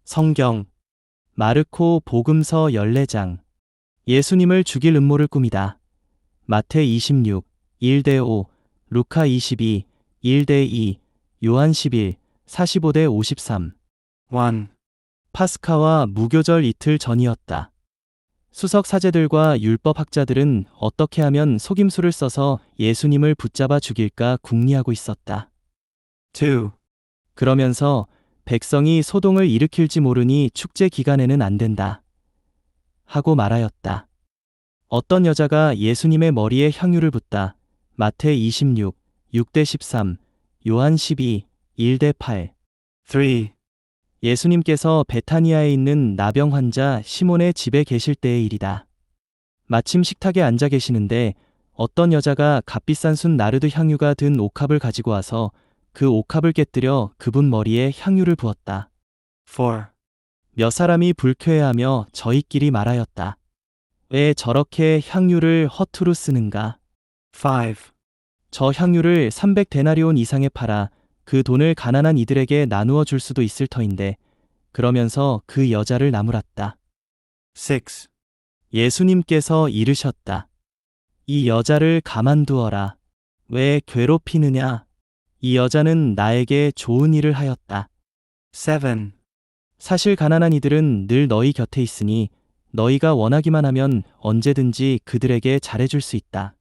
성경 마르코 복음서 14장 예수님을 죽일 음모를 꾸미다. 마태 26, 1-5, 루카 22, 1-2, 요한 11, 45-53. 1. 파스카와 무교절 이틀 전이었다. 수석 사제들과 율법 학자들은 어떻게 하면 속임수를 써서 예수님을 붙잡아 죽일까 궁리하고 있었다. 2. 그러면서 백성이 소동을 일으킬지 모르니 축제 기간에는 안 된다. 하고 말하였다. 어떤 여자가 예수님의 머리에 향유를 붓다. 마태 26, 6-13, 요한 12, 1-8. 3. 예수님께서 베타니아에 있는 나병 환자 시몬의 집에 계실 때의 일이다. 마침 식탁에 앉아 계시는데 어떤 여자가 값비싼 순 나르드 향유가 든 옥합을 가지고 와서 그 옥합을 깨뜨려 그분 머리에 향유를 부었다. 4. 몇 사람이 불쾌해하며 저희끼리 말하였다. 왜 저렇게 향유를 허투루 쓰는가? 5. 저 향유를 300데나리온 이상에 팔아 그 돈을 가난한 이들에게 나누어 줄 수도 있을 터인데 그러면서 그 여자를 나무랐다. 6. 예수님께서 이르셨다. 이 여자를 가만두어라. 왜 괴롭히느냐? 이 여자는 나에게 좋은 일을 하였다. 7. 사실 가난한 이들은 늘 너희 곁에 있으니 너희가 원하기만 하면 언제든지 그들에게 잘해줄 수 있다.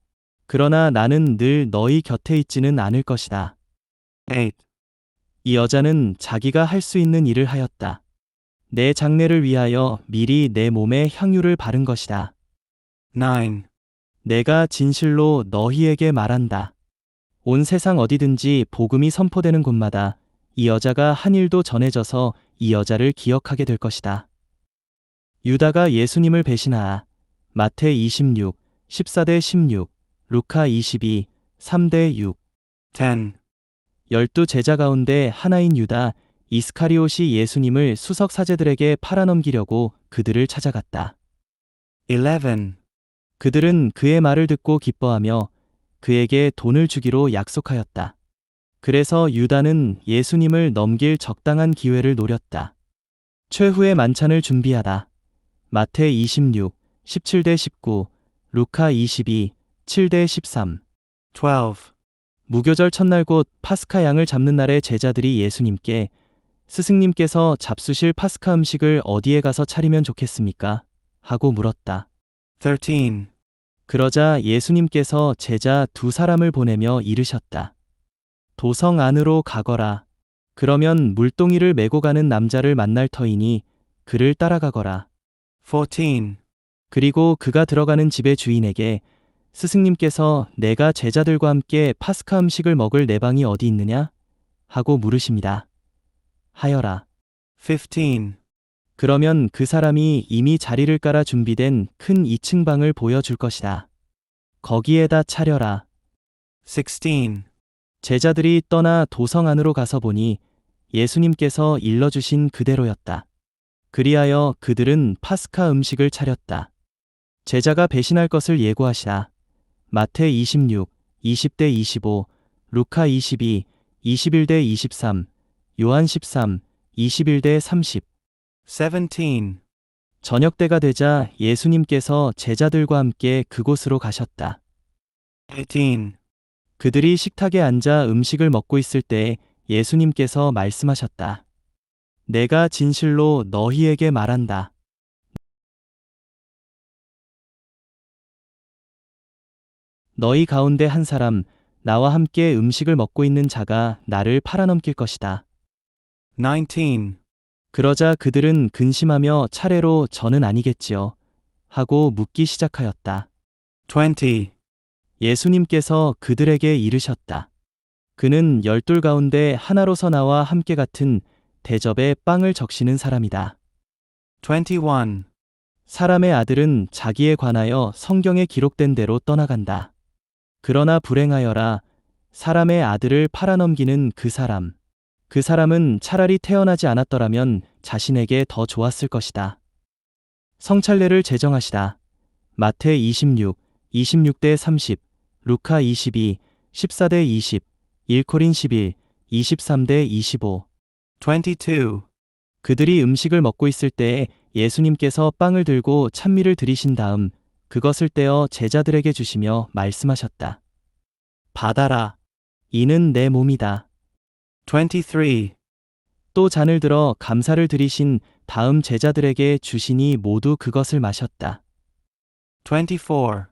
그러나 나는 늘 너희 곁에 있지는 않을 것이다. 8. 이 여자는 자기가 할 수 있는 일을 하였다. 내 장례를 위하여 미리 내 몸에 향유를 바른 것이다. 9. 내가 진실로 너희에게 말한다. 온 세상 어디든지 복음이 선포되는 곳마다 이 여자가 한 일도 전해져서 이 여자를 기억하게 될 것이다. 유다가 예수님을 배신하아. 마태 26, 14-16, 루카 22, 3-6. 10. 12 제자 가운데 하나인 유다 이스카리옷이 예수님을 수석 사제들에게 팔아넘기려고 그들을 찾아갔다. 11. 그들은 그의 말을 듣고 기뻐하며 그에게 돈을 주기로 약속하였다. 그래서 유다는 예수님을 넘길 적당한 기회를 노렸다. 최후의 만찬을 준비하다. 마태 26, 17-19, 루카 22, 7-13. 12. 무교절 첫날 곧 파스카 양을 잡는 날에 제자들이 예수님께 스승님께서 잡수실 파스카 음식을 어디에 가서 차리면 좋겠습니까? 하고 물었다. 13. 그러자 예수님께서 제자 2사람을 보내며 이르셨다. 도성 안으로 가거라. 그러면 물동이를 메고 가는 남자를 만날 터이니 그를 따라가거라. 14. 그리고 그가 들어가는 집의 주인에게 스승님께서 내가 제자들과 함께 파스카 음식을 먹을 내 방이 어디 있느냐? 하고 물으십니다. 하여라. 15. 그러면 그 사람이 이미 자리를 깔아 준비된 큰 2층 방을 보여줄 것이다. 거기에다 차려라. 16. 제자들이 떠나 도성 안으로 가서 보니 예수님께서 일러주신 그대로였다. 그리하여 그들은 파스카 음식을 차렸다. 제자가 배신할 것을 예고하시라. 마태 26, 20-25, 루카 22, 21-23, 요한 13, 21-30. 17. 저녁 때가 되자 예수님께서 제자들과 함께 그곳으로 가셨다. 18. 그들이 식탁에 앉아 음식을 먹고 있을 때 예수님께서 말씀하셨다. 내가 진실로 너희에게 말한다. 너희 가운데 한 사람, 나와 함께 음식을 먹고 있는 자가 나를 팔아넘길 것이다. 19. 그러자 그들은 근심하며 차례로 저는 아니겠지요. 하고 묻기 시작하였다. 20. 예수님께서 그들에게 이르셨다. 그는 12 가운데 하나로서 나와 함께 같은 대접에 빵을 적시는 사람이다. 21. 사람의 아들은 자기에 관하여 성경에 기록된 대로 떠나간다. 그러나 불행하여라. 사람의 아들을 팔아넘기는 그 사람. 그 사람은 차라리 태어나지 않았더라면 자신에게 더 좋았을 것이다. 성찬례를 제정하시다. 마태 26, 26-30, 루카 22, 14-20, 1코린 11, 23-25. 22. 그들이 음식을 먹고 있을 때에 예수님께서 빵을 들고 찬미를 드리신 다음 그것을 떼어 제자들에게 주시며 말씀하셨다. 받아라. 이는 내 몸이다. 23. 또 잔을 들어 감사를 드리신 다음 제자들에게 주시니 모두 그것을 마셨다. 24.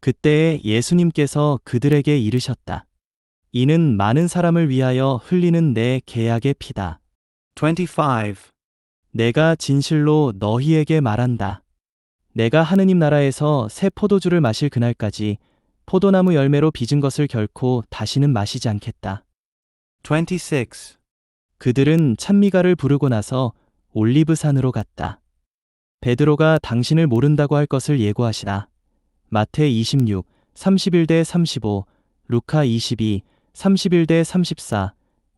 그때에 예수님께서 그들에게 이르셨다. 이는 많은 사람을 위하여 흘리는 내 계약의 피다. 25. 내가 진실로 너희에게 말한다. 내가 하느님 나라에서 새 포도주를 마실 그날까지 포도나무 열매로 빚은 것을 결코 다시는 마시지 않겠다. 26. 그들은 찬미가를 부르고 나서 올리브산으로 갔다. 베드로가 당신을 모른다고 할 것을 예고하시라. 마태 26, 31대 35, 루카 22, 31대 34,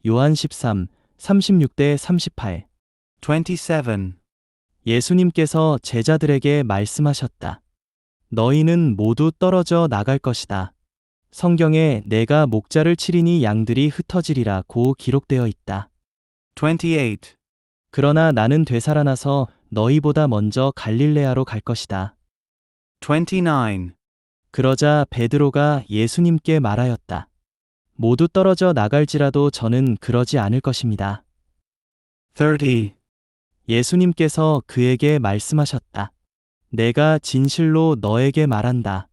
요한 13, 36대 38. 27. 예수님께서 제자들에게 말씀하셨다. 너희는 모두 떨어져 나갈 것이다. 성경에 내가 목자를 치리니 양들이 흩어지리라고 기록되어 있다. 28. 그러나 나는 되살아나서 너희보다 먼저 갈릴레아로 갈 것이다. 29. 그러자 베드로가 예수님께 말하였다. 모두 떨어져 나갈지라도 저는 그러지 않을 것입니다. 30. 예수님께서 그에게 말씀하셨다. 내가 진실로 너에게 말한다.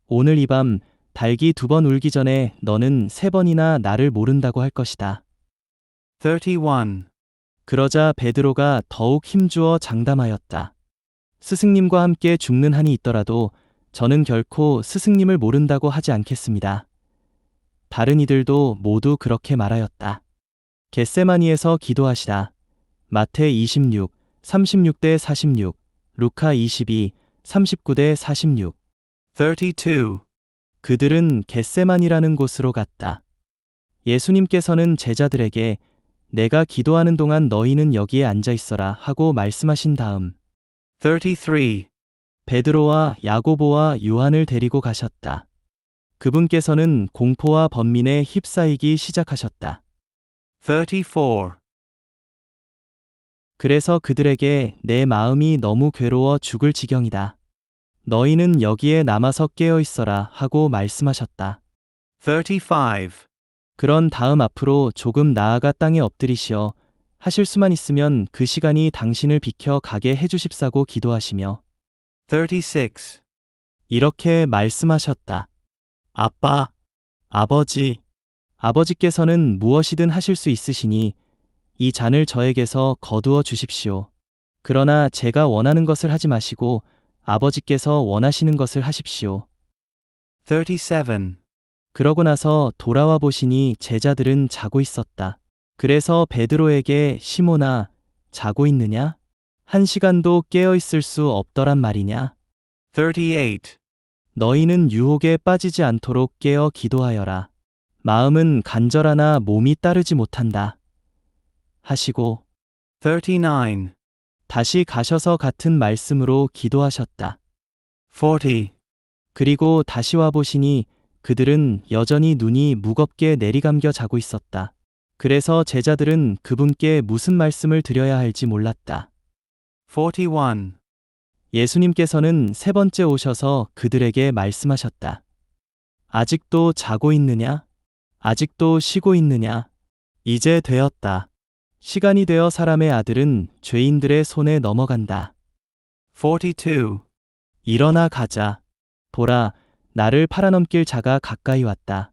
오늘 이 밤 닭이 2번 울기 전에 너는 3번이나 나를 모른다고 할 것이다. 31. 그러자 베드로가 더욱 힘주어 장담하였다. 스승님과 함께 죽는 한이 있더라도 저는 결코 스승님을 모른다고 하지 않겠습니다. 다른 이들도 모두 그렇게 말하였다. 겟세마니에서 기도하시라. 마태 26, 36대 46, 루카 22, 39대 46. 32. 그들은 겟세마니라는 곳으로 갔다. 예수님께서는 제자들에게 내가 기도하는 동안 너희는 여기에 앉아 있어라 하고 말씀하신 다음 33. 베드로와 야고보와 요한을 데리고 가셨다. 그분께서는 공포와 번민에 휩싸이기 시작하셨다. 34. 그래서 그들에게 내 마음이 너무 괴로워 죽을 지경이다. 너희는 여기에 남아서 깨어 있어라 하고 말씀하셨다. 35. 그런 다음 앞으로 조금 나아가 땅에 엎드리시어 하실 수만 있으면 그 시간이 당신을 비켜 가게 해주십사고 기도하시며 36. 이렇게 말씀하셨다. 아빠, 아버지, 아버지께서는 무엇이든 하실 수 있으시니 이 잔을 저에게서 거두어 주십시오. 그러나 제가 원하는 것을 하지 마시고 아버지께서 원하시는 것을 하십시오. 37. 그러고 나서 돌아와 보시니 제자들은 자고 있었다. 그래서 베드로에게 시몬아, 자고 있느냐? 1시간도 깨어 있을 수 없더란 말이냐? 38. 너희는 유혹에 빠지지 않도록 깨어 기도하여라. 마음은 간절하나 몸이 따르지 못한다. 하시고 39. 다시 가셔서 같은 말씀으로 기도하셨다. 40. 그리고 다시 와 보시니 그들은 여전히 눈이 무겁게 내리감겨 자고 있었다. 그래서 제자들은 그분께 무슨 말씀을 드려야 할지 몰랐다. 41. 예수님께서는 3번째 오셔서 그들에게 말씀하셨다. 아직도 자고 있느냐? 아직도 쉬고 있느냐? 이제 되었다. 시간이 되어 사람의 아들은 죄인들의 손에 넘어간다. 42. 일어나 가자. 보라, 나를 팔아넘길 자가 가까이 왔다.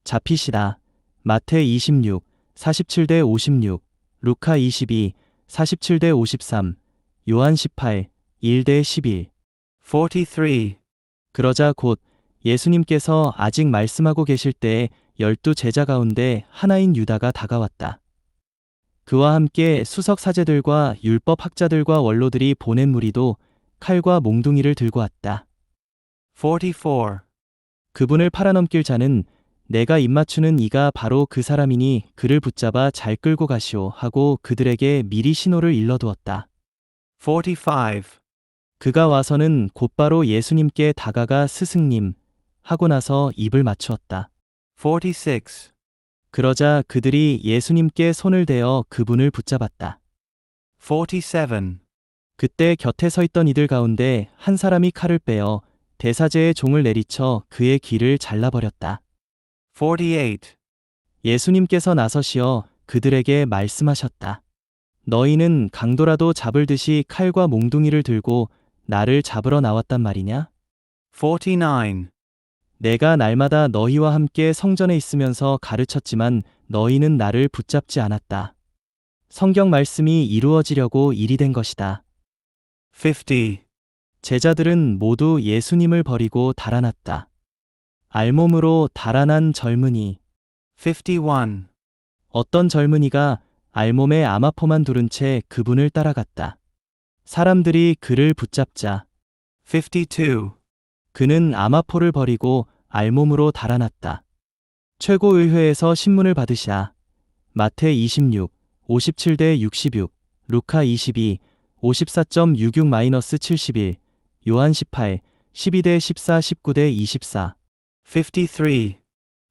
잡히시라. 마태 26, 47대 56, 루카 22, 47대 53, 요한 18, 1대 11. 43. 그러자 곧 예수님께서 아직 말씀하고 계실 때에 12 제자 가운데 하나인 유다가 다가왔다. 그와 함께 수석 사제들과 율법 학자들과 원로들이 보낸 무리도 칼과 몽둥이를 들고 왔다. 44. 그분을 팔아넘길 자는 내가 입맞추는 이가 바로 그 사람이니 그를 붙잡아 잘 끌고 가시오 하고 그들에게 미리 신호를 일러두었다. 45. 그가 와서는 곧바로 예수님께 다가가 스승님 하고 나서 입을 맞추었다. 46. 그러자 그들이 예수님께 손을 대어 그분을 붙잡았다. 47. 그때 곁에 서 있던 이들 가운데 한 사람이 칼을 빼어 대사제의 종을 내리쳐 그의 귀를 잘라버렸다. 48. 예수님께서 나서시어 그들에게 말씀하셨다. 너희는 강도라도 잡을 듯이 칼과 몽둥이를 들고 나를 잡으러 나왔단 말이냐? 49. 내가 날마다 너희와 함께 성전에 있으면서 가르쳤지만 너희는 나를 붙잡지 않았다. 성경 말씀이 이루어지려고 일이 된 것이다. 50. 제자들은 모두 예수님을 버리고 달아났다. 알몸으로 달아난 젊은이. 51. 어떤 젊은이가 알몸에 아마포만 두른 채 그분을 따라갔다. 사람들이 그를 붙잡자 52. 그는 아마포를 버리고 알몸으로 달아났다. 최고의회에서 신문을 받으시라. 마태 26, 57-66, 루카 22, 54.66-71, 요한 18, 12-14, 19-24. 53.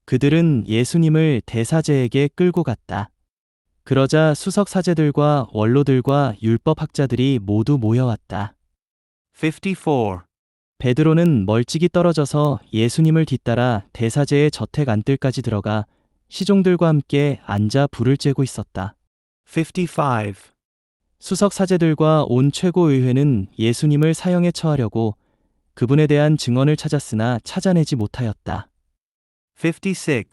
그들은 예수님을 대사제에게 끌고 갔다. 그러자 수석 사제들과 원로들과 율법학자들이 모두 모여왔다. 54. 베드로는 멀찍이 떨어져서 예수님을 뒤따라 대사제의 저택 안뜰까지 들어가 시종들과 함께 앉아 불을 쬐고 있었다. 55. 수석 사제들과 온 최고의회는 예수님을 사형에 처하려고 그분에 대한 증언을 찾았으나 찾아내지 못하였다. 56.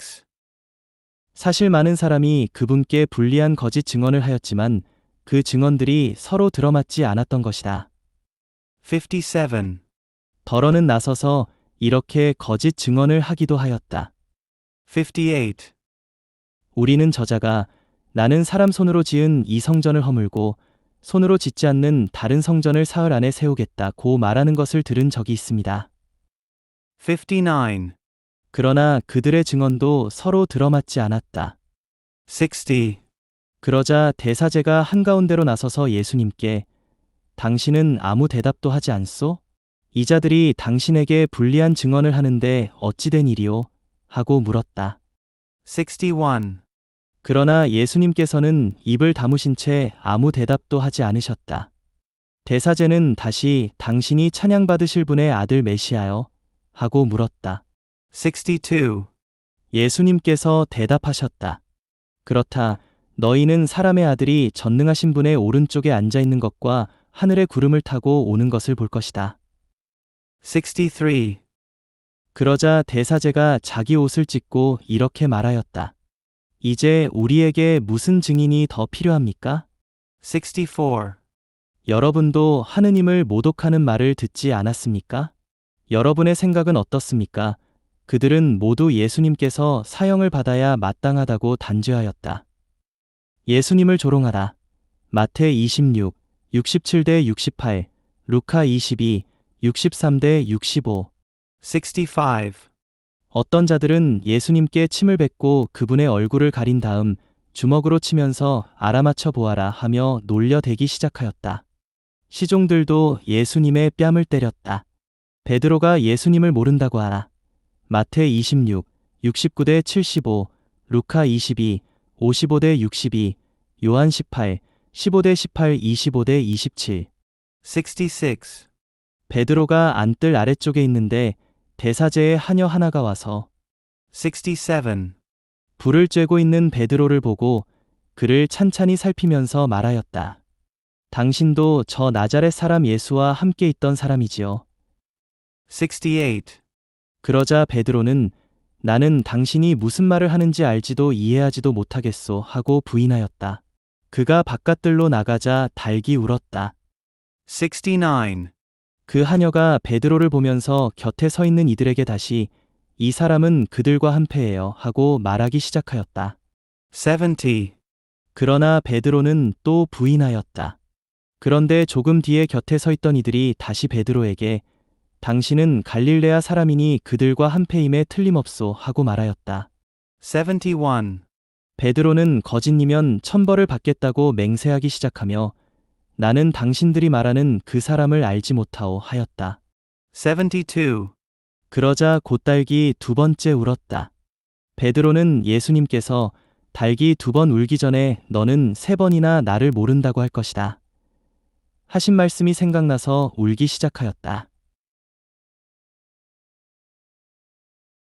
사실 많은 사람이 그분께 불리한 거짓 증언을 하였지만 그 증언들이 서로 들어맞지 않았던 것이다. 57. 더러는 나서서 이렇게 거짓 증언을 하기도 하였다. 58. 우리는 저자가 나는 사람 손으로 지은 이 성전을 허물고 손으로 짓지 않는 다른 성전을 사흘 안에 세우겠다고 말하는 것을 들은 적이 있습니다. 59. 그러나 그들의 증언도 서로 들어맞지 않았다. 60. 그러자 대사제가 한가운데로 나서서 예수님께 당신은 아무 대답도 하지 않소? 이 자들이 당신에게 불리한 증언을 하는데 어찌 된 일이오? 하고 물었다. 61. 그러나 예수님께서는 입을 다무신 채 아무 대답도 하지 않으셨다. 대사제는 다시 당신이 찬양받으실 분의 아들 메시아요? 하고 물었다. 62. 예수님께서 대답하셨다. 그렇다. 너희는 사람의 아들이 전능하신 분의 오른쪽에 앉아 있는 것과 하늘의 구름을 타고 오는 것을 볼 것이다. 63. 그러자 대사제가 자기 옷을 찢고 이렇게 말하였다. 이제 우리에게 무슨 증인이 더 필요합니까? 64. 여러분도 하느님을 모독하는 말을 듣지 않았습니까? 여러분의 생각은 어떻습니까? 그들은 모두 예수님께서 사형을 받아야 마땅하다고 단죄하였다. 예수님을 조롱하라. 마태 26, 67-68, 루카 22, 63-65. 65. 어떤 자들은 예수님께 침을 뱉고 그분의 얼굴을 가린 다음 주먹으로 치면서 알아맞혀 보아라 하며 놀려대기 시작하였다. 시종들도 예수님의 뺨을 때렸다. 베드로가 예수님을 모른다고 하라. 마태 26, 69-75, 루카 22, 55-62, 요한 18, 15-18, 25-27. 66. 베드로가 안뜰 아래쪽에 있는데 대사제의 하녀 하나가 와서 67. 불을 쬐고 있는 베드로를 보고 그를 찬찬히 살피면서 말하였다. 당신도 저 나자렛 사람 예수와 함께 있던 사람이지요. 68. 그러자 베드로는 나는 당신이 무슨 말을 하는지 알지도 이해하지도 못하겠소 하고 부인하였다. 그가 바깥들로 나가자 닭이 울었다. 69. 그 하녀가 베드로를 보면서 곁에 서 있는 이들에게 다시 이 사람은 그들과 한패예요 하고 말하기 시작하였다. 70. 그러나 베드로는 또 부인하였다. 그런데 조금 뒤에 곁에 서 있던 이들이 다시 베드로에게 당신은 갈릴레아 사람이니 그들과 한패임에 틀림없소 하고 말하였다. 71. 베드로는 거짓이면 천벌을 받겠다고 맹세하기 시작하며 나는 당신들이 말하는 그 사람을 알지 못하오 하였다. 72. 그러자 곧닭이 두 번째 울었다. 베드로는 예수님께서 닭이 두 번 울기 전에 너는 세 번이나 나를 모른다고 할 것이다. 하신 말씀이 생각나서 울기 시작하였다.